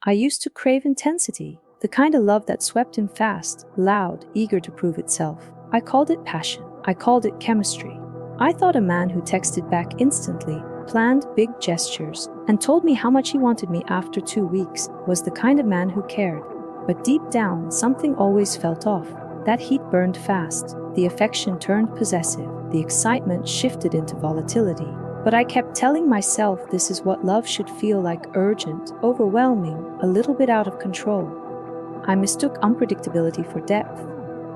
I used to crave intensity, the kind of love that swept in fast, loud, eager to prove itself. I called it passion. I called it chemistry. I thought a man who texted back instantly, planned big gestures, and told me how much he wanted me after 2 weeks was the kind of man who cared. But deep down, something always felt off. That heat burned fast. The affection turned possessive. The excitement shifted into volatility. But I kept telling myself this is what love should feel like: urgent, overwhelming, a little bit out of control. I mistook unpredictability for depth.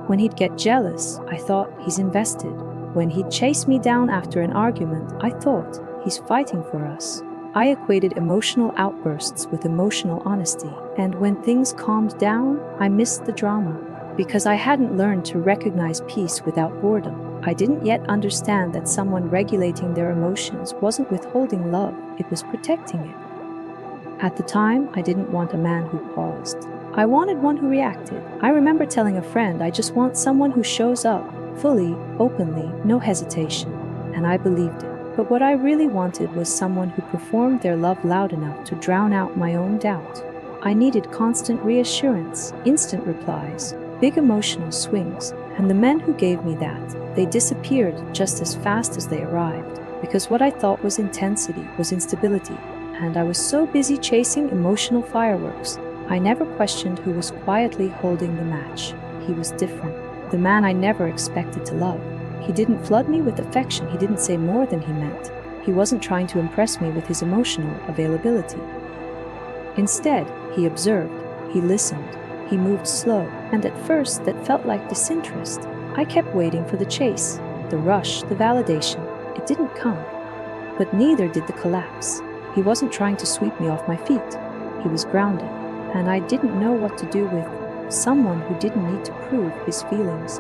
When he'd get jealous, I thought he's invested. When he'd chase me down after an argument, I thought he's fighting for us. I equated emotional outbursts with emotional honesty. And when things calmed down, I missed the drama. Because I hadn't learned to recognize peace without boredom. I didn't yet understand that someone regulating their emotions wasn't withholding love, it was protecting it. At the time, I didn't want a man who paused. I wanted one who reacted. I remember telling a friend, I just want someone who shows up, fully, openly, no hesitation. And I believed it. But what I really wanted was someone who performed their love loud enough to drown out my own doubt. I needed constant reassurance, instant replies, big emotional swings, and the men who gave me that, they disappeared just as fast as they arrived, because what I thought was intensity was instability, and I was so busy chasing emotional fireworks, I never questioned who was quietly holding the match. He was different, the man I never expected to love. He didn't flood me with affection, he didn't say more than he meant. He wasn't trying to impress me with his emotional availability. Instead, he observed, he listened, he moved slow, and at first that felt like disinterest. I kept waiting for the chase, the rush, the validation. It didn't come. But neither did the collapse. He wasn't trying to sweep me off my feet. He was grounded, and I didn't know what to do with someone who didn't need to prove his feelings.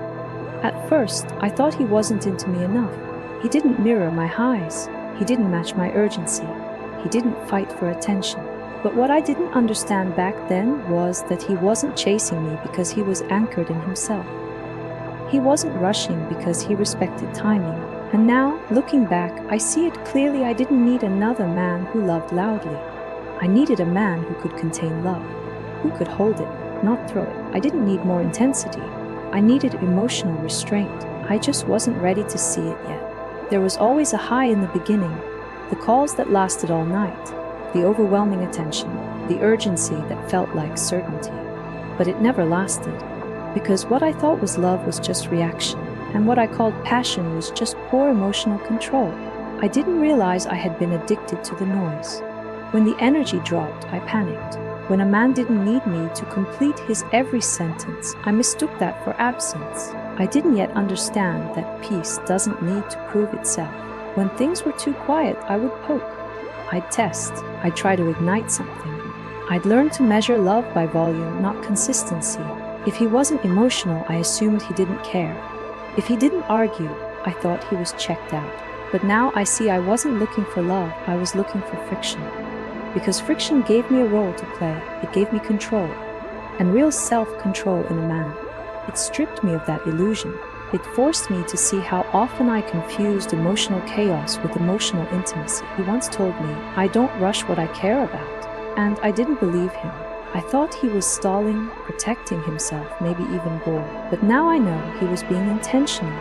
At first, I thought he wasn't into me enough. He didn't mirror my highs. He didn't match my urgency. He didn't fight for attention. But what I didn't understand back then was that he wasn't chasing me because he was anchored in himself. He wasn't rushing because he respected timing. And now, looking back, I see it clearly. I didn't need another man who loved loudly. I needed a man who could contain love, who could hold it, not throw it. I didn't need more intensity. I needed emotional restraint. I just wasn't ready to see it yet. There was always a high in the beginning, the calls that lasted all night, the overwhelming attention, the urgency that felt like certainty. But it never lasted, because what I thought was love was just reaction, and what I called passion was just poor emotional control. I didn't realize I had been addicted to the noise. When the energy dropped, I panicked. When a man didn't need me to complete his every sentence, I mistook that for absence. I didn't yet understand that peace doesn't need to prove itself. When things were too quiet, I would poke. I'd test. I'd try to ignite something. I'd learn to measure love by volume, not consistency. If he wasn't emotional, I assumed he didn't care. If he didn't argue, I thought he was checked out. But now I see I wasn't looking for love, I was looking for friction. Because friction gave me a role to play, it gave me control, and real self-control in a man. It stripped me of that illusion. It forced me to see how often I confused emotional chaos with emotional intimacy. He once told me, I don't rush what I care about. And I didn't believe him. I thought he was stalling, protecting himself, maybe even bored. But now I know he was being intentional.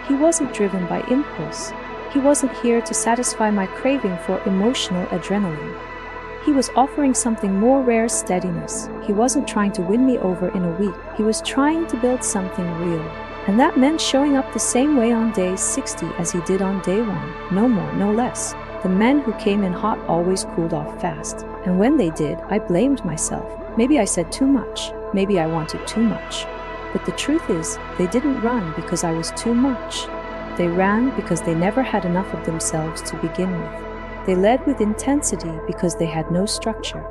He wasn't driven by impulse. He wasn't here to satisfy my craving for emotional adrenaline. He was offering something more rare: steadiness. He wasn't trying to win me over in a week. He was trying to build something real. And that meant showing up the same way on day 60 as he did on day 1. No more, no less. The men who came in hot always cooled off fast. And when they did, I blamed myself. Maybe I said too much. Maybe I wanted too much. But the truth is, they didn't run because I was too much. They ran because they never had enough of themselves to begin with. They led with intensity because they had no structure.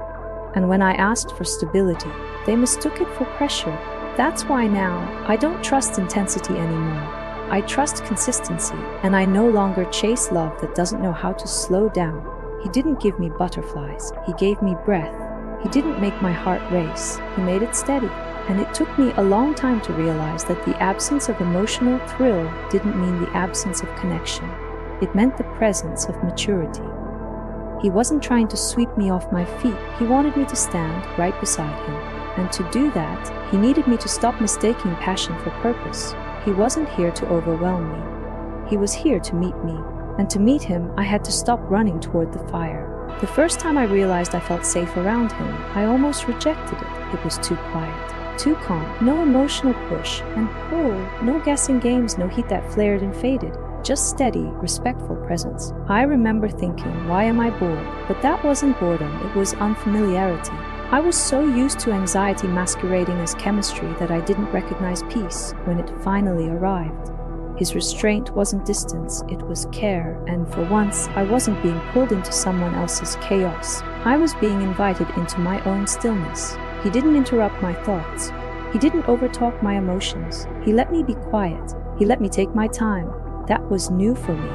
And when I asked for stability, they mistook it for pressure. That's why now, I don't trust intensity anymore. I trust consistency, and I no longer chase love that doesn't know how to slow down. He didn't give me butterflies, he gave me breath. He didn't make my heart race, he made it steady. And it took me a long time to realize that the absence of emotional thrill didn't mean the absence of connection. It meant the presence of maturity. He wasn't trying to sweep me off my feet. He wanted me to stand right beside him. And to do that, he needed me to stop mistaking passion for purpose. He wasn't here to overwhelm me. He was here to meet me. And to meet him, I had to stop running toward the fire. The first time I realized I felt safe around him, I almost rejected it. It was too quiet, too calm, no emotional push, and no guessing games, no heat that flared and faded. Just steady, respectful presence. I remember thinking, why am I bored? But that wasn't boredom, it was unfamiliarity. I was so used to anxiety masquerading as chemistry that I didn't recognize peace when it finally arrived. His restraint wasn't distance, it was care, and for once, I wasn't being pulled into someone else's chaos. I was being invited into my own stillness. He didn't interrupt my thoughts. He didn't overtalk my emotions. He let me be quiet. He let me take my time. That was new for me.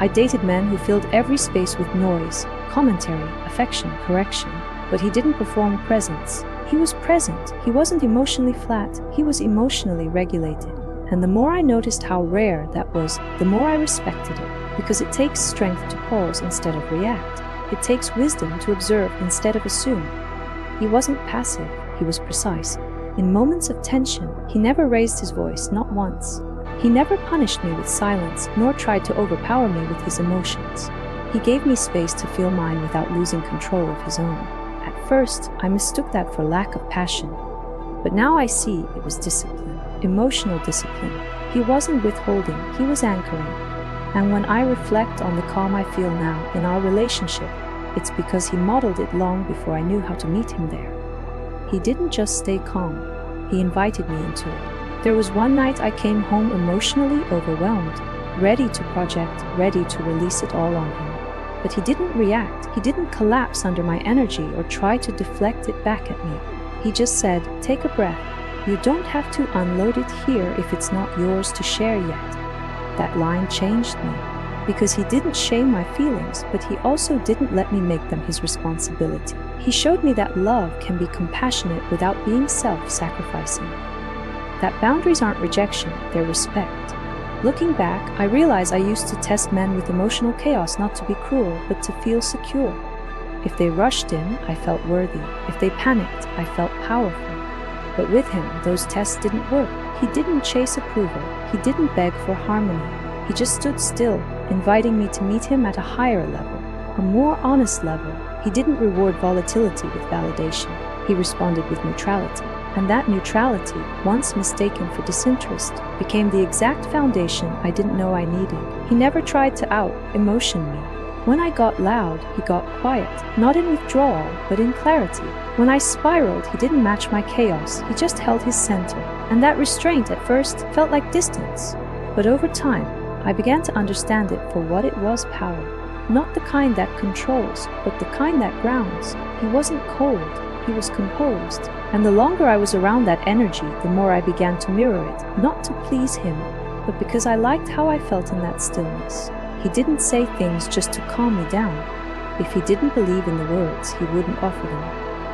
I dated men who filled every space with noise, commentary, affection, correction. But he didn't perform presence. He was present. He wasn't emotionally flat. He was emotionally regulated. And the more I noticed how rare that was, the more I respected it. Because it takes strength to pause instead of react. It takes wisdom to observe instead of assume. He wasn't passive. He was precise. In moments of tension, he never raised his voice, not once. He never punished me with silence, nor tried to overpower me with his emotions. He gave me space to feel mine without losing control of his own. At first, I mistook that for lack of passion. But now I see it was discipline, emotional discipline. He wasn't withholding, he was anchoring. And when I reflect on the calm I feel now in our relationship, it's because he modeled it long before I knew how to meet him there. He didn't just stay calm, he invited me into it. There was one night I came home emotionally overwhelmed, ready to project, ready to release it all on him. But he didn't react, he didn't collapse under my energy or try to deflect it back at me. He just said, take a breath. You don't have to unload it here if it's not yours to share yet. That line changed me, because he didn't shame my feelings, but he also didn't let me make them his responsibility. He showed me that love can be compassionate without being self-sacrificing. That boundaries aren't rejection, they're respect. Looking back, I realize I used to test men with emotional chaos not to be cruel, but to feel secure. If they rushed in, I felt worthy. If they panicked, I felt powerful. But with him, those tests didn't work. He didn't chase approval. He didn't beg for harmony. He just stood still, inviting me to meet him at a higher level, a more honest level. He didn't reward volatility with validation. He responded with neutrality. And that neutrality, once mistaken for disinterest, became the exact foundation I didn't know I needed. He never tried to out-emotion me. When I got loud, he got quiet, not in withdrawal, but in clarity. When I spiraled, he didn't match my chaos, he just held his center. And that restraint at first felt like distance. But over time, I began to understand it for what it was: power. Not the kind that controls, but the kind that grounds. He wasn't cold, he was composed. And the longer I was around that energy, the more I began to mirror it, not to please him, but because I liked how I felt in that stillness. He didn't say things just to calm me down. If he didn't believe in the words, he wouldn't offer them.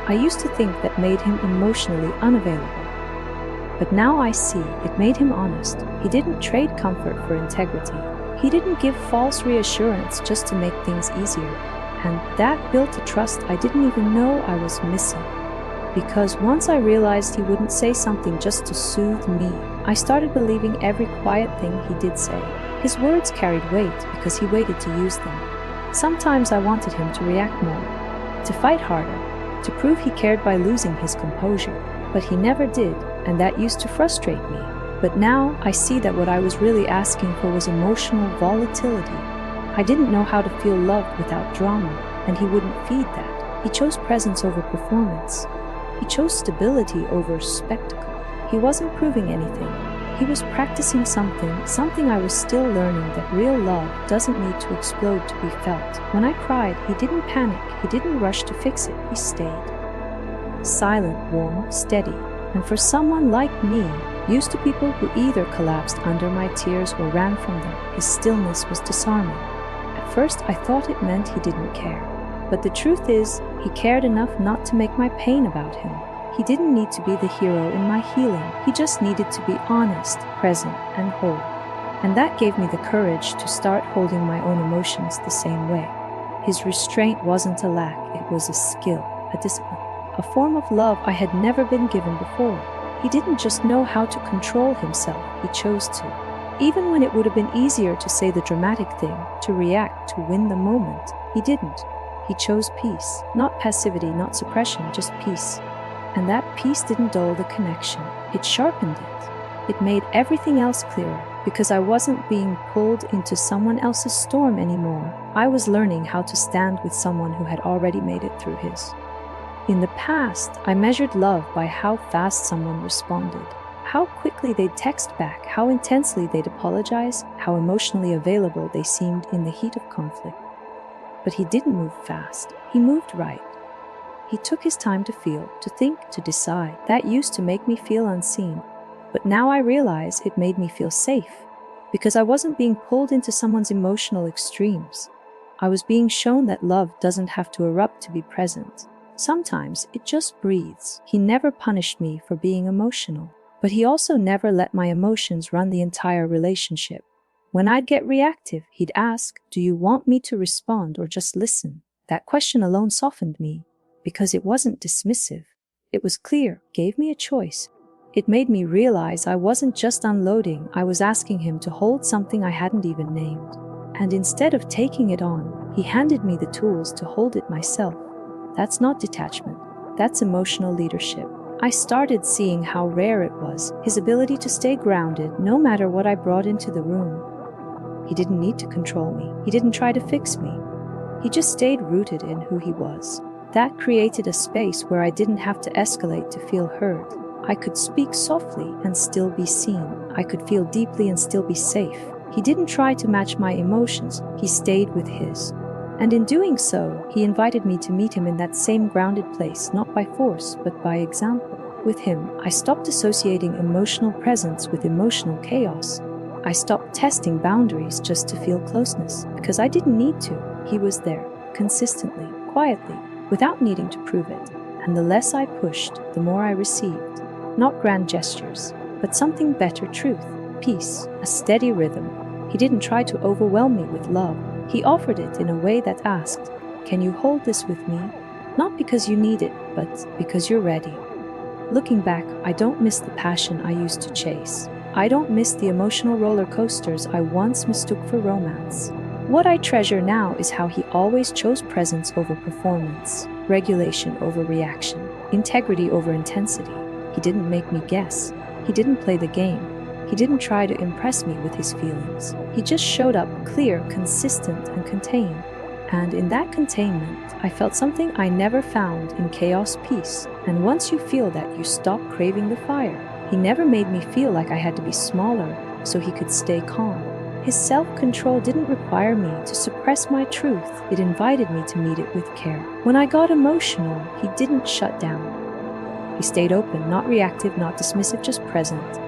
I used to think that made him emotionally unavailable. But now I see it made him honest. He didn't trade comfort for integrity. He didn't give false reassurance just to make things easier. And that built a trust I didn't even know I was missing. Because once I realized he wouldn't say something just to soothe me, I started believing every quiet thing he did say. His words carried weight because he waited to use them. Sometimes I wanted him to react more, to fight harder, to prove he cared by losing his composure. But he never did, and that used to frustrate me. But now I see that what I was really asking for was emotional volatility. I didn't know how to feel loved without drama, and he wouldn't feed that. He chose presence over performance. He chose stability over spectacle. He wasn't proving anything. He was practicing something I was still learning, that real love doesn't need to explode to be felt. When I cried, he didn't panic. He didn't rush to fix it. He stayed. Silent, warm, steady. And for someone like me, used to people who either collapsed under my tears or ran from them, his stillness was disarming. At first, I thought it meant he didn't care. But the truth is, he cared enough not to make my pain about him. He didn't need to be the hero in my healing. He just needed to be honest, present, and whole. And that gave me the courage to start holding my own emotions the same way. His restraint wasn't a lack, it was a skill, a discipline, a form of love I had never been given before. He didn't just know how to control himself, he chose to. Even when it would have been easier to say the dramatic thing, to react, to win the moment, he didn't. He chose peace, not passivity, not suppression, just peace. And that peace didn't dull the connection, it sharpened it. It made everything else clearer, because I wasn't being pulled into someone else's storm anymore. I was learning how to stand with someone who had already made it through his. In the past, I measured love by how fast someone responded, how quickly they'd text back, how intensely they'd apologize, how emotionally available they seemed in the heat of conflict. But he didn't move fast, he moved right. He took his time to feel, to think, to decide. That used to make me feel unseen. But now I realize it made me feel safe, because I wasn't being pulled into someone's emotional extremes. I was being shown that love doesn't have to erupt to be present. Sometimes it just breathes. He never punished me for being emotional, but he also never let my emotions run the entire relationship. When I'd get reactive, he'd ask, "Do you want me to respond or just listen?" That question alone softened me, because it wasn't dismissive. It was clear, gave me a choice. It made me realize I wasn't just unloading, I was asking him to hold something I hadn't even named. And instead of taking it on, he handed me the tools to hold it myself. That's not detachment, that's emotional leadership. I started seeing how rare it was, his ability to stay grounded no matter what I brought into the room. He didn't need to control me, he didn't try to fix me. He just stayed rooted in who he was. That created a space where I didn't have to escalate to feel heard. I could speak softly and still be seen. I could feel deeply and still be safe. He didn't try to match my emotions, he stayed with his. And in doing so, he invited me to meet him in that same grounded place, not by force, but by example. With him, I stopped associating emotional presence with emotional chaos. I stopped testing boundaries just to feel closeness, because I didn't need to. He was there, consistently, quietly, without needing to prove it. And the less I pushed, the more I received. Not grand gestures, but something better: truth, peace, a steady rhythm. He didn't try to overwhelm me with love. He offered it in a way that asked, "Can you hold this with me?" Not because you need it, but because you're ready. Looking back, I don't miss the passion I used to chase. I don't miss the emotional roller coasters I once mistook for romance. What I treasure now is how he always chose presence over performance, regulation over reaction, integrity over intensity. He didn't make me guess. He didn't play the game. He didn't try to impress me with his feelings. He just showed up clear, consistent, and contained. And in that containment, I felt something I never found in chaos: peace. And once you feel that, you stop craving the fire. He never made me feel like I had to be smaller so he could stay calm. His self-control didn't require me to suppress my truth. It invited me to meet it with care. When I got emotional, he didn't shut down. He stayed open, not reactive, not dismissive, just present.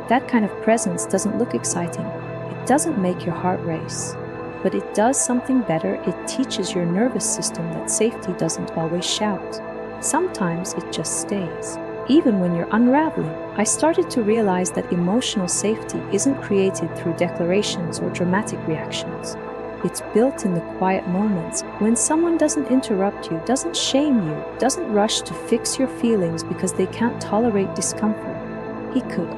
That kind of presence doesn't look exciting. It doesn't make your heart race. But it does something better. It teaches your nervous system that safety doesn't always shout. Sometimes it just stays. Even when you're unraveling, I started to realize that emotional safety isn't created through declarations or dramatic reactions. It's built in the quiet moments, when someone doesn't interrupt you, doesn't shame you, doesn't rush to fix your feelings because they can't tolerate discomfort. He could.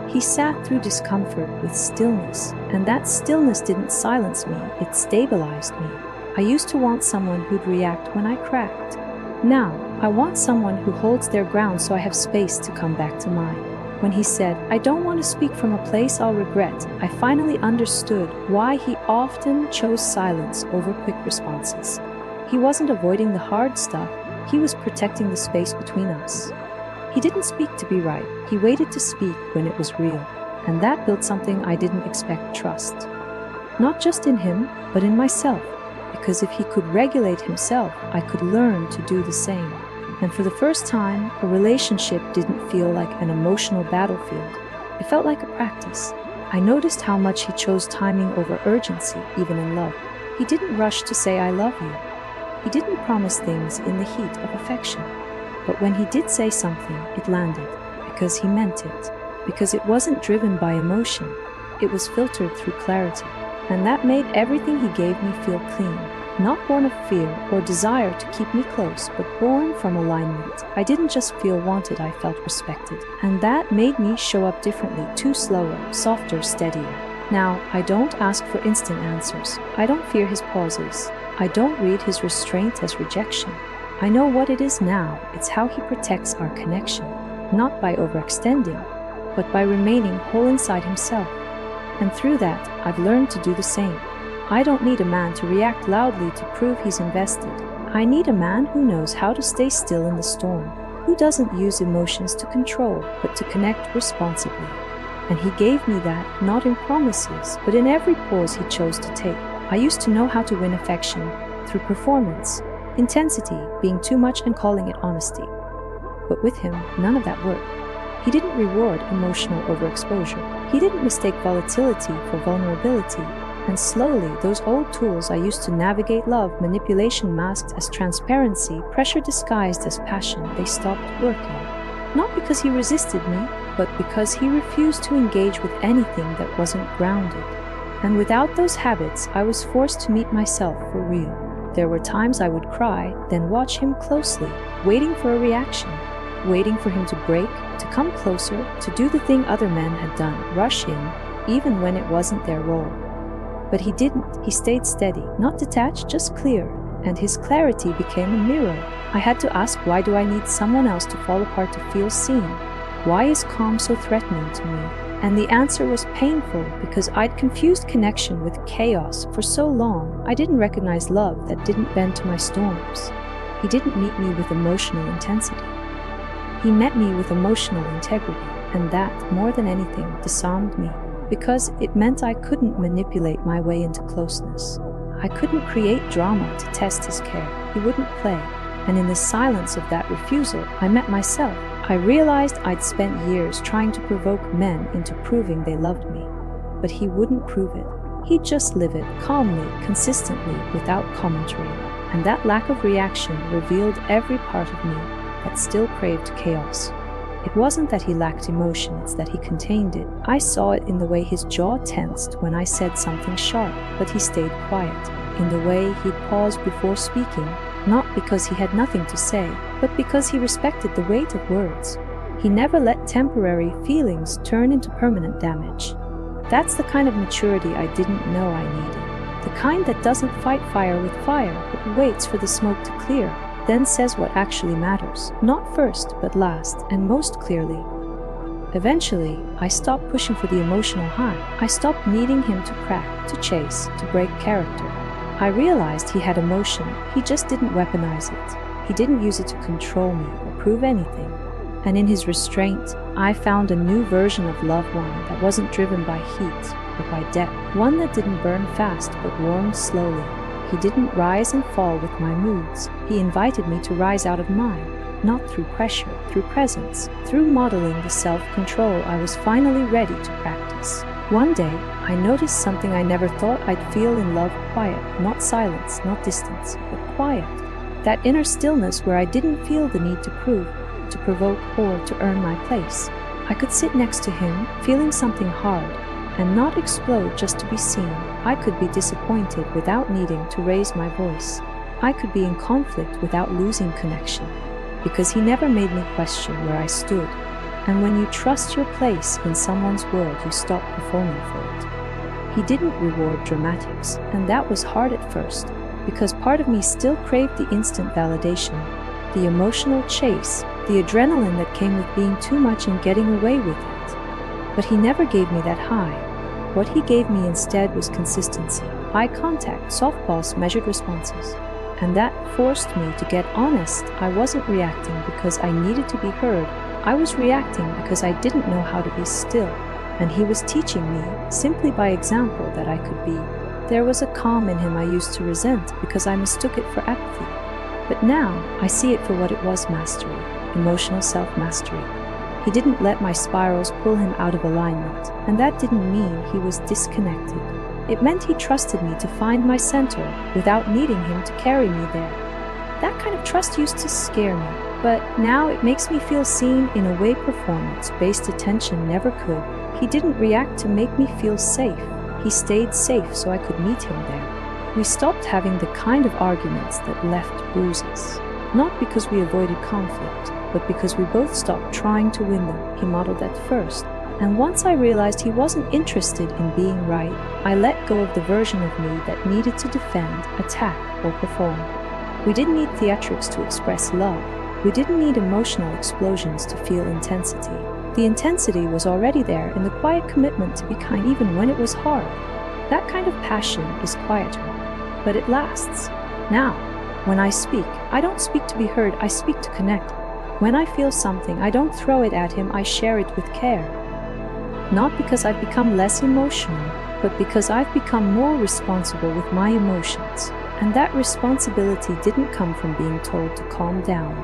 He sat through discomfort with stillness, and that stillness didn't silence me, it stabilized me. I used to want someone who'd react when I cracked. Now, I want someone who holds their ground so I have space to come back to mine. When he said, "I don't want to speak from a place I'll regret," I finally understood why he often chose silence over quick responses. He wasn't avoiding the hard stuff, he was protecting the space between us. He didn't speak to be right, he waited to speak when it was real, and that built something I didn't expect: trust. Not just in him, but in myself, because if he could regulate himself, I could learn to do the same. And for the first time, a relationship didn't feel like an emotional battlefield. It felt like a practice. I noticed how much he chose timing over urgency, even in love. He didn't rush to say "I love you." He didn't promise things in the heat of affection. But when he did say something, it landed, because he meant it, because it wasn't driven by emotion, it was filtered through clarity. And that made everything he gave me feel clean, not born of fear or desire to keep me close, but born from alignment. I didn't just feel wanted, I felt respected. And that made me show up differently, too slower, softer, steadier. Now, I don't ask for instant answers. I don't fear his pauses. I don't read his restraint as rejection. I know what it is now. It's how he protects our connection, not by overextending, but by remaining whole inside himself. And through that, I've learned to do the same. I don't need a man to react loudly to prove he's invested. I need a man who knows how to stay still in the storm, who doesn't use emotions to control, but to connect responsibly. And he gave me that, not in promises, but in every pause he chose to take. I used to know how to win affection through performance, intensity, being too much and calling it honesty. But with him, none of that worked. He didn't reward emotional overexposure. He didn't mistake volatility for vulnerability. And slowly, those old tools I used to navigate love, manipulation masked as transparency, pressure disguised as passion, they stopped working. Not because he resisted me, but because he refused to engage with anything that wasn't grounded. And without those habits, I was forced to meet myself for real. There were times I would cry, then watch him closely, waiting for a reaction, waiting for him to break, to come closer, to do the thing other men had done, rush in, even when it wasn't their role. But he didn't. He stayed steady, not detached, just clear. And his clarity became a mirror. I had to ask, why do I need someone else to fall apart to feel seen? Why is calm so threatening to me? And the answer was painful, because I'd confused connection with chaos for so long. I didn't recognize love that didn't bend to my storms. He didn't meet me with emotional intensity. He met me with emotional integrity, and that, more than anything, disarmed me. Because it meant I couldn't manipulate my way into closeness. I couldn't create drama to test his care. He wouldn't play. And in the silence of that refusal, I met myself. I realized I'd spent years trying to provoke men into proving they loved me. But he wouldn't prove it. He'd just live it, calmly, consistently, without commentary. And that lack of reaction revealed every part of me that still craved chaos. It wasn't that he lacked emotion, it's that he contained it. I saw it in the way his jaw tensed when I said something sharp, but he stayed quiet. In the way he'd pause before speaking, not because he had nothing to say, but because he respected the weight of words. He never let temporary feelings turn into permanent damage. That's the kind of maturity I didn't know I needed. The kind that doesn't fight fire with fire, but waits for the smoke to clear, then says what actually matters, not first, but last, and most clearly. Eventually, I stopped pushing for the emotional high. I stopped needing him to crack, to chase, to break character. I realized he had emotion, he just didn't weaponize it. He didn't use it to control me or prove anything. And in his restraint, I found a new version of love, one that wasn't driven by heat, but by depth. One that didn't burn fast, but warmed slowly. He didn't rise and fall with my moods. He invited me to rise out of mine, not through pressure, through presence, through modeling the self-control I was finally ready to practice. One day, I noticed something I never thought I'd feel in love: quiet, not silence, not distance, but quiet. That inner stillness where I didn't feel the need to prove, to provoke, or to earn my place. I could sit next to him, feeling something hard, and not explode just to be seen. I could be disappointed without needing to raise my voice. I could be in conflict without losing connection, because he never made me question where I stood. And when you trust your place in someone's world, you stop performing for it. He didn't reward dramatics, and that was hard at first, because part of me still craved the instant validation, the emotional chase, the adrenaline that came with being too much and getting away with it. But he never gave me that high. What he gave me instead was consistency, eye contact, soft pulse, measured responses. And that forced me to get honest. I wasn't reacting because I needed to be heard. I was reacting because I didn't know how to be still. And he was teaching me, simply by example, that I could be. There was a calm in him I used to resent because I mistook it for apathy. But now, I see it for what it was: mastery, emotional self-mastery. He didn't let my spirals pull him out of alignment, and that didn't mean he was disconnected. It meant he trusted me to find my center without needing him to carry me there. That kind of trust used to scare me, but now it makes me feel seen in a way performance-based attention never could. He didn't react to make me feel safe. He stayed safe so I could meet him there. We stopped having the kind of arguments that left bruises. Not because we avoided conflict, but because we both stopped trying to win them. He modeled that first. And once I realized he wasn't interested in being right, I let go of the version of me that needed to defend, attack, or perform. We didn't need theatrics to express love. We didn't need emotional explosions to feel intensity. The intensity was already there in the quiet commitment to be kind even when it was hard. That kind of passion is quieter, but it lasts. Now, when I speak, I don't speak to be heard, I speak to connect. When I feel something, I don't throw it at him, I share it with care. Not because I've become less emotional, but because I've become more responsible with my emotions. And that responsibility didn't come from being told to calm down.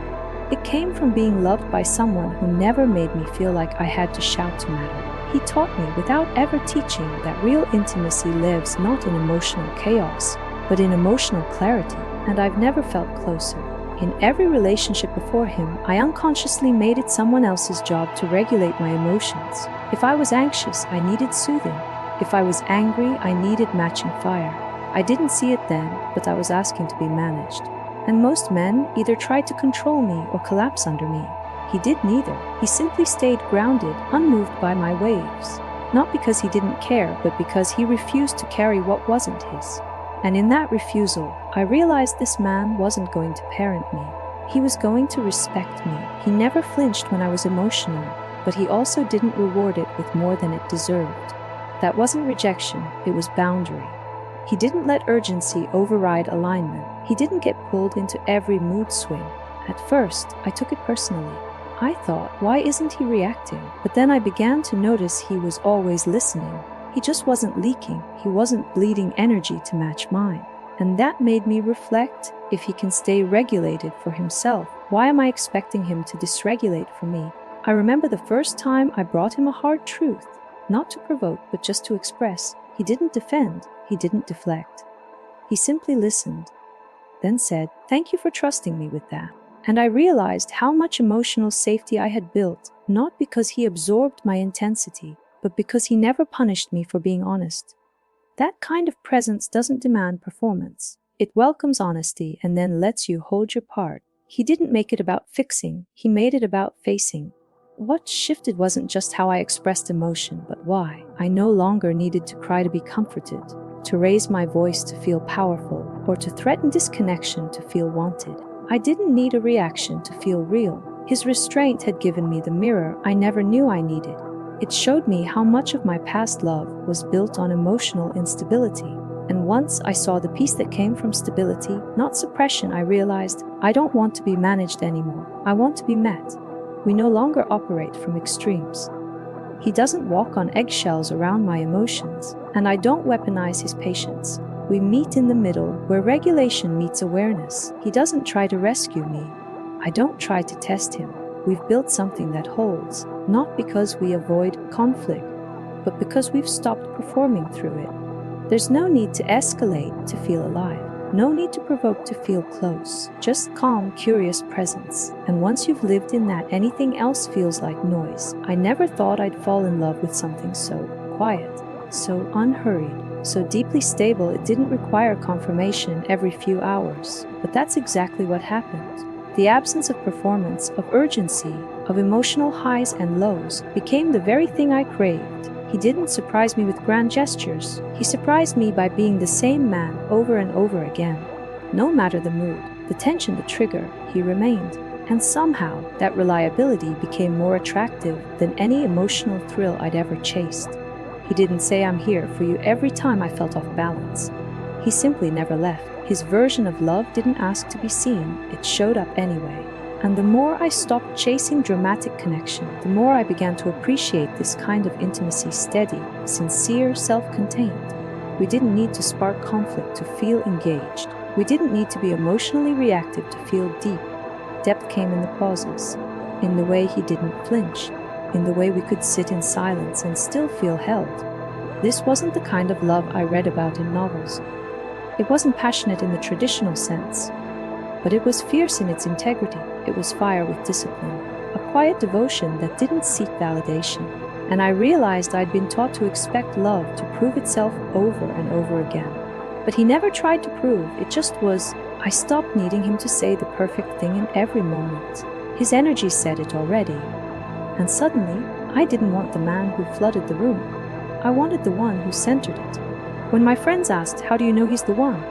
It came from being loved by someone who never made me feel like I had to shout to matter. He taught me without ever teaching that real intimacy lives not in emotional chaos, but in emotional clarity, and I've never felt closer. In every relationship before him, I unconsciously made it someone else's job to regulate my emotions. If I was anxious, I needed soothing. If I was angry, I needed matching fire. I didn't see it then, but I was asking to be managed. And most men either tried to control me or collapse under me. He did neither. He simply stayed grounded, unmoved by my waves. Not because he didn't care, but because he refused to carry what wasn't his. And in that refusal, I realized this man wasn't going to parent me. He was going to respect me. He never flinched when I was emotional, but he also didn't reward it with more than it deserved. That wasn't rejection, it was boundary. He didn't let urgency override alignment. He didn't get pulled into every mood swing. At first, I took it personally. I thought, why isn't he reacting? But then I began to notice he was always listening. He just wasn't leaking. He wasn't bleeding energy to match mine. And that made me reflect, if he can stay regulated for himself, why am I expecting him to dysregulate for me? I remember the first time I brought him a hard truth, not to provoke, but just to express. He didn't defend, he didn't deflect. He simply listened, then said, "Thank you for trusting me with that." And I realized how much emotional safety I had built, not because he absorbed my intensity, but because he never punished me for being honest. That kind of presence doesn't demand performance. It welcomes honesty and then lets you hold your part. He didn't make it about fixing, he made it about facing. What shifted wasn't just how I expressed emotion, but why. I no longer needed to cry to be comforted, to raise my voice to feel powerful, or to threaten disconnection to feel wanted. I didn't need a reaction to feel real. His restraint had given me the mirror I never knew I needed. It showed me how much of my past love was built on emotional instability. And once I saw the peace that came from stability, not suppression, I realized I don't want to be managed anymore. I want to be met. We no longer operate from extremes. He doesn't walk on eggshells around my emotions, and I don't weaponize his patience. We meet in the middle, where regulation meets awareness. He doesn't try to rescue me. I don't try to test him. We've built something that holds, not because we avoid conflict, but because we've stopped performing through it. There's no need to escalate to feel alive. No need to provoke to feel close. Just calm, curious presence. And once you've lived in that, anything else feels like noise. I never thought I'd fall in love with something so quiet, so unhurried, so deeply stable it didn't require confirmation every few hours. But that's exactly what happened. The absence of performance, of urgency, of emotional highs and lows became the very thing I craved. He didn't surprise me with grand gestures. He surprised me by being the same man over and over again. No matter the mood, the tension, the trigger, he remained. And somehow, that reliability became more attractive than any emotional thrill I'd ever chased. He didn't say, "I'm here for you," every time I felt off balance. He simply never left. His version of love didn't ask to be seen, it showed up anyway. And the more I stopped chasing dramatic connection, the more I began to appreciate this kind of intimacy, steady, sincere, self-contained. We didn't need to spark conflict to feel engaged. We didn't need to be emotionally reactive to feel deep. Depth came in the pauses, in the way he didn't flinch, in the way we could sit in silence and still feel held. This wasn't the kind of love I read about in novels. It wasn't passionate in the traditional sense, but it was fierce in its integrity. It was fire with discipline, a quiet devotion that didn't seek validation. And I realized I'd been taught to expect love to prove itself over and over again. But he never tried to prove, it just was. I stopped needing him to say the perfect thing in every moment. His energy said it already. And suddenly, I didn't want the man who flooded the room. I wanted the one who centered it. When my friends asked, "How do you know he's the one?"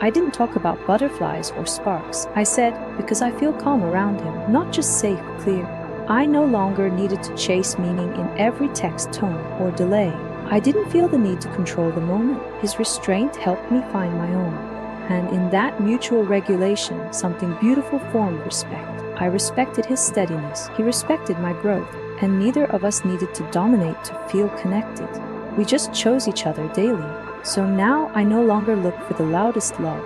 I didn't talk about butterflies or sparks. I said, because I feel calm around him, not just safe, clear. I no longer needed to chase meaning in every text tone or delay. I didn't feel the need to control the moment. His restraint helped me find my own. And in that mutual regulation, something beautiful formed respect. I respected his steadiness. He respected my growth. And neither of us needed to dominate to feel connected. We just chose each other daily. So now I no longer look for the loudest love.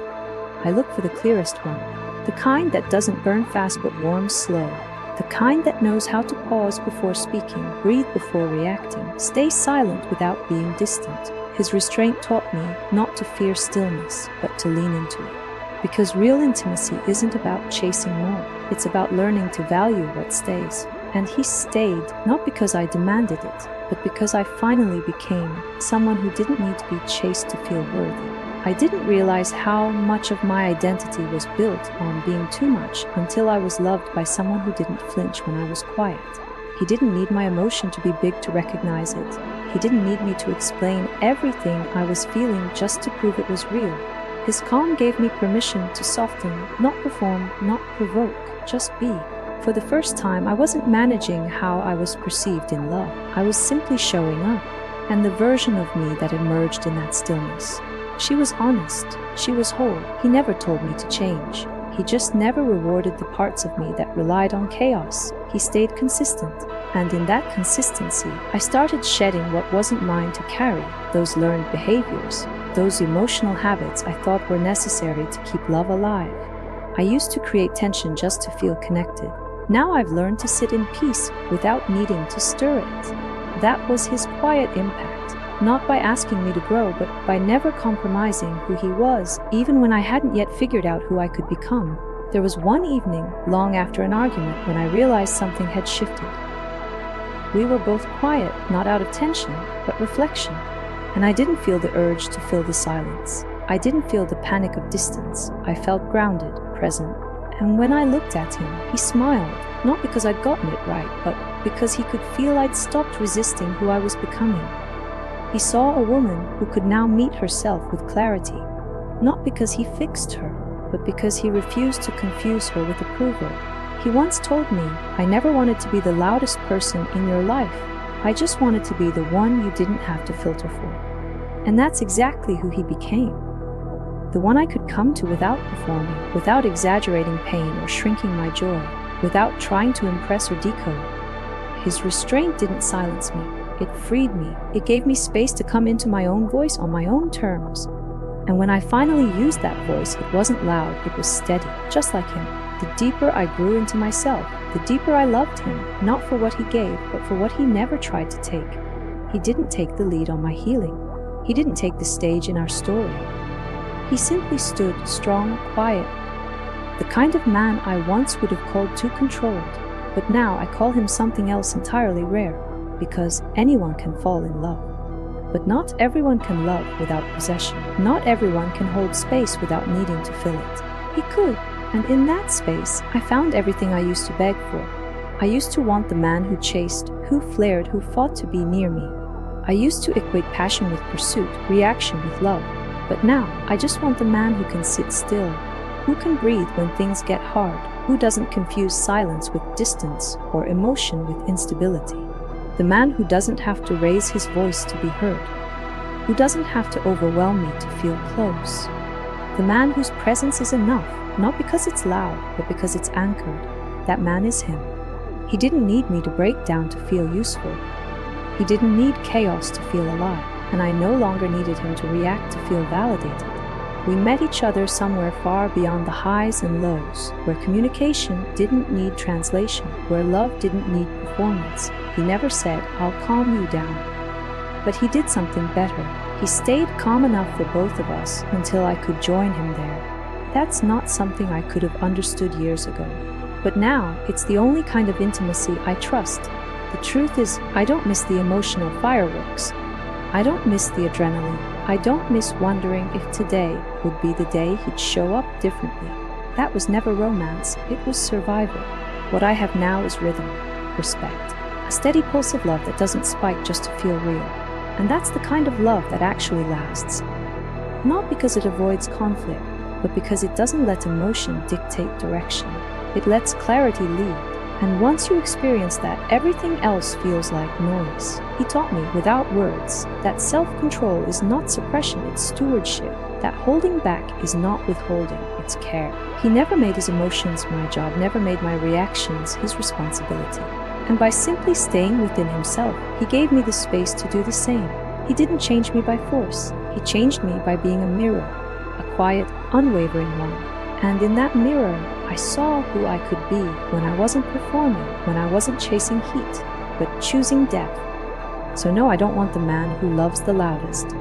I look for the clearest one. The kind that doesn't burn fast but warms slow. The kind that knows how to pause before speaking, breathe before reacting, stay silent without being distant. His restraint taught me not to fear stillness, but to lean into it. Because real intimacy isn't about chasing more. It's about learning to value what stays. And he stayed, not because I demanded it, but because I finally became someone who didn't need to be chased to feel worthy. I didn't realize how much of my identity was built on being too much until I was loved by someone who didn't flinch when I was quiet. He didn't need my emotion to be big to recognize it. He didn't need me to explain everything I was feeling just to prove it was real. His calm gave me permission to soften, not perform, not provoke, just be. For the first time, I wasn't managing how I was perceived in love. I was simply showing up, and the version of me that emerged in that stillness. She was honest. She was whole. He never told me to change. He just never rewarded the parts of me that relied on chaos. He stayed consistent. And in that consistency, I started shedding what wasn't mine to carry, those learned behaviors, those emotional habits I thought were necessary to keep love alive. I used to create tension just to feel connected. Now I've learned to sit in peace without needing to stir it. That was his quiet impact, not by asking me to grow, but by never compromising who he was, even when I hadn't yet figured out who I could become. There was one evening, long after an argument, when I realized something had shifted. We were both quiet, not out of tension, but reflection. And I didn't feel the urge to fill the silence. I didn't feel the panic of distance. I felt grounded, present. And when I looked at him, he smiled, not because I'd gotten it right, but because he could feel I'd stopped resisting who I was becoming. He saw a woman who could now meet herself with clarity, not because he fixed her, but because he refused to confuse her with approval. He once told me, "I never wanted to be the loudest person in your life. I just wanted to be the one you didn't have to filter for." And that's exactly who he became. The one I could come to without performing, without exaggerating pain or shrinking my joy, without trying to impress or decode. His restraint didn't silence me. It freed me. It gave me space to come into my own voice on my own terms. And when I finally used that voice, it wasn't loud, it was steady, just like him. The deeper I grew into myself, the deeper I loved him, not for what he gave, but for what he never tried to take. He didn't take the lead on my healing. He didn't take the stage in our story. He simply stood strong, quiet. The kind of man I once would have called too controlled, but now I call him something else entirely rare, because anyone can fall in love. But not everyone can love without possession. Not everyone can hold space without needing to fill it. He could, and in that space, I found everything I used to beg for. I used to want the man who chased, who flared, who fought to be near me. I used to equate passion with pursuit, reaction with love. But now, I just want the man who can sit still, who can breathe when things get hard, who doesn't confuse silence with distance or emotion with instability. The man who doesn't have to raise his voice to be heard, who doesn't have to overwhelm me to feel close. The man whose presence is enough, not because it's loud, but because it's anchored. That man is him. He didn't need me to break down to feel useful. He didn't need chaos to feel alive. And I no longer needed him to react to feel validated. We met each other somewhere far beyond the highs and lows, where communication didn't need translation, where love didn't need performance. He never said, "I'll calm you down." But he did something better. He stayed calm enough for both of us until I could join him there. That's not something I could have understood years ago. But now, it's the only kind of intimacy I trust. The truth is, I don't miss the emotional fireworks. I don't miss the adrenaline. I don't miss wondering if today would be the day he'd show up differently. That was never romance, it was survival. What I have now is rhythm, respect, a steady pulse of love that doesn't spike just to feel real. And that's the kind of love that actually lasts. Not because it avoids conflict, but because it doesn't let emotion dictate direction. It lets clarity lead. And once you experience that, everything else feels like noise. He taught me, without words, that self-control is not suppression, it's stewardship. That holding back is not withholding, it's care. He never made his emotions my job, never made my reactions his responsibility. And by simply staying within himself, he gave me the space to do the same. He didn't change me by force. He changed me by being a mirror, a quiet, unwavering one. And in that mirror, I saw who I could be when I wasn't performing, when I wasn't chasing heat, but choosing depth. So no, I don't want the man who loves the loudest.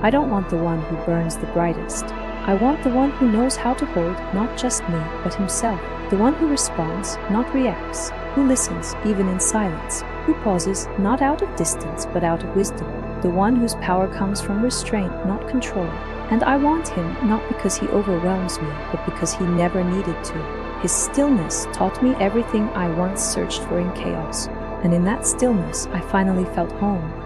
I don't want the one who burns the brightest. I want the one who knows how to hold not just me, but himself. The one who responds, not reacts. Who listens, even in silence. Who pauses, not out of distance, but out of wisdom. The one whose power comes from restraint, not control. And I want him not because he overwhelms me, but because he never needed to. His stillness taught me everything I once searched for in chaos. And in that stillness, I finally felt home.